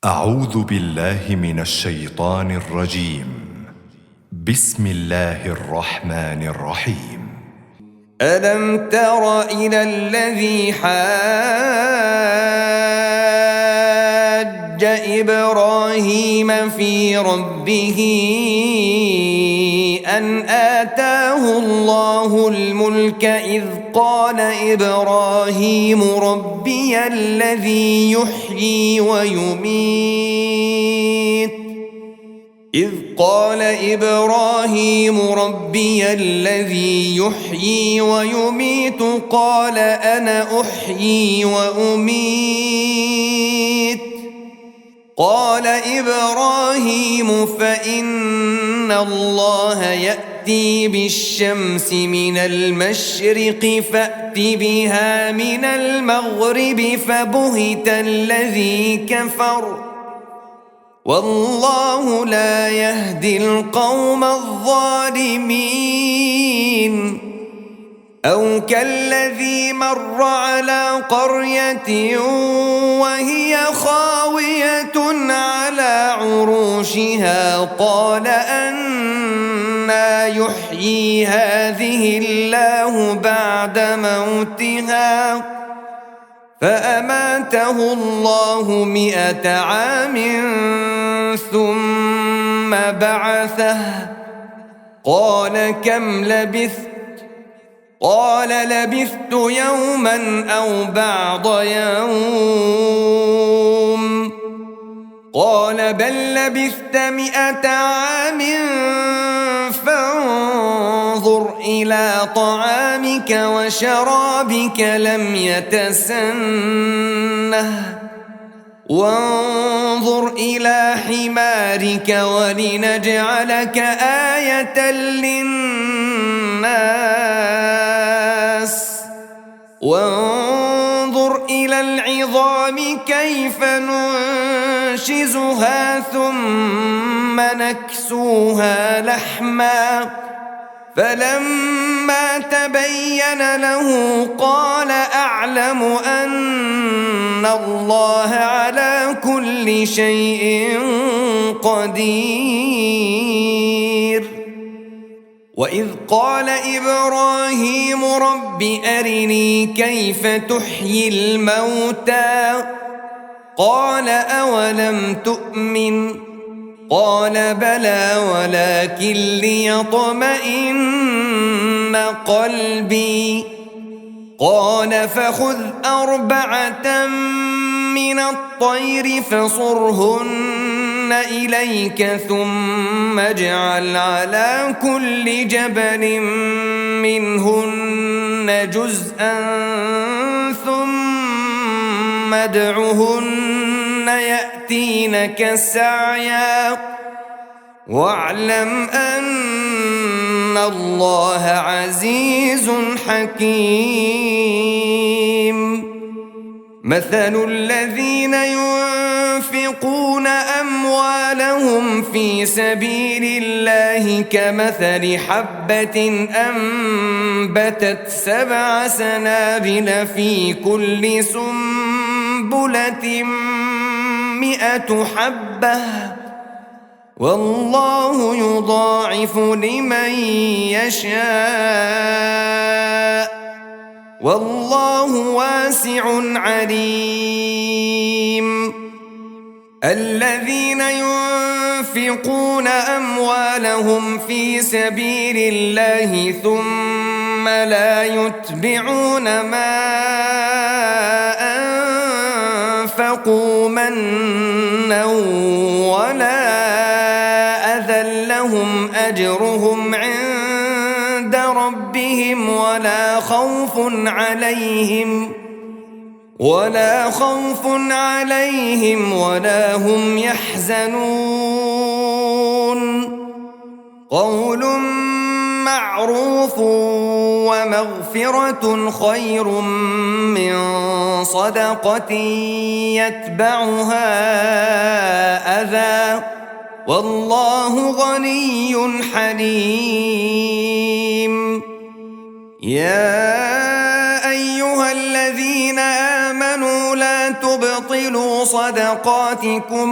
أعوذ بالله من الشيطان الرجيم. بسم الله الرحمن الرحيم. ألم تر إلى الذي حاج إبراهيم في ربه أن آتاه الله الملك إذ قال إبراهيم ربي الذي يحيي ويميت قال أنا أحيي وأميت قال إبراهيم فإن الله يأتي بالشمس من المشرق فأت بها من المغرب فبهت الذي كفر والله لا يهدي القوم الظالمين. أو كالذي مر على قرية وهي خاوية على عروشها قال أنى يحيي هذه الله بعد موتها فأماته الله 100 عام ثم بعثه قال كم لبثت قال لبثت يوما أو بعض يوم قال بل لبثت 100 عام فانظر إلى طعامك وشرابك لم يتسنه وانظر إلى حمارك ولنجعلك آية للناس وانظر إلى العظام كيف ننشزها ثم نكسوها لحما فلما تبين له قال أعلم أن الله على كل شيء قدير. وإذ قال إبراهيم رب أرني كيف تحيي الموتى قال أولم تؤمن قال بلى ولكن ليطمئن قلبي قال فخذ 4 من الطير فصرهن إليك ثم اجعل على كل جبل منهن جزءا ثم ادعهن يأتينك سعيا واعلم أن الله عزيز حكيم. مثل الذين ينفقون أموالهم في سبيل الله كمثل حبة أنبتت 7 سنابل في كل سنبلة 100 حبة والله يضاعف لمن يشاء والله واسع عليم. الذين ينفقون أموالهم في سبيل الله ثم لا يتبعون ما أنفقوا منا ولا أذى لهم أجرهم عند ربهم ولا خوف عليهم ولا هم يحزنون. قول معروف ومغفرة خير من صدقة يتبعها أذى والله غني حليم. يا أيها الذين آمنوا لا تبطلوا صدقاتكم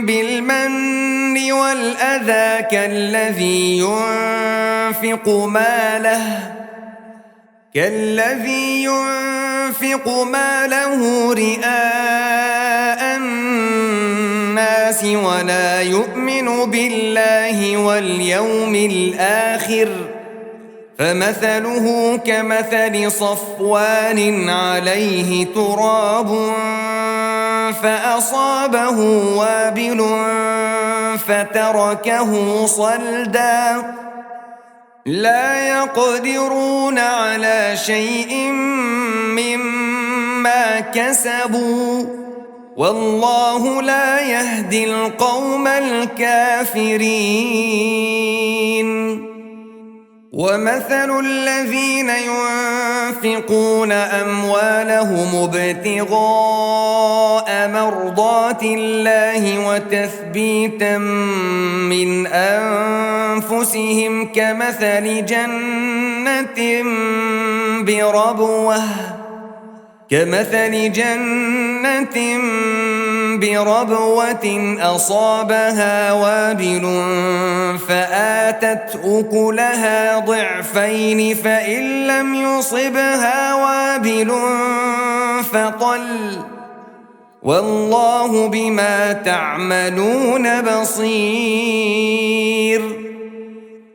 بالمن والأذى كالذي ينفق ماله رئاء الناس ولا يؤمن بالله واليوم الآخر فمثله كمثل صفوان عليه تراب فأصابه وابل فتركه صلدا لا يقدرون على شيء مما كسبوا والله لا يهدي القوم الكافرين ومثل الذين ينفقون أموالهم ابتغاء مرضات الله وتثبيتا من أنفسهم كمثل جنة بربوة أصابها وابل فآتت أكلها ضعفين فإن لم يصبها وابل فطل والله بما تعملون بصير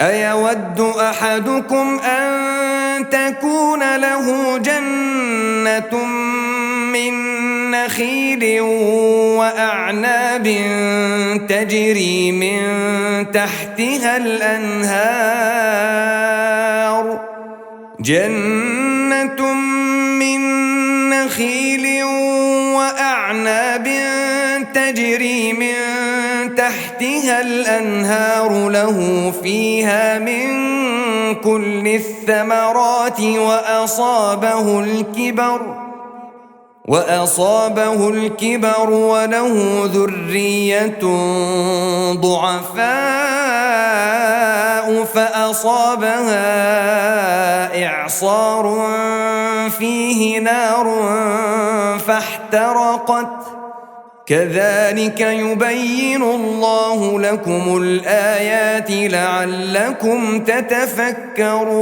أيود أحدكم أن تكون له جنة من نخيل وأعناب تجري من تحتها الأنهار له فيها من كل الثمرات وأصابه الكبر وله ذرية ضعفاء فأصابها إعصار فيه نار فاحترقت كذلك يبين الله لكم الآيات لعلكم تتفكرون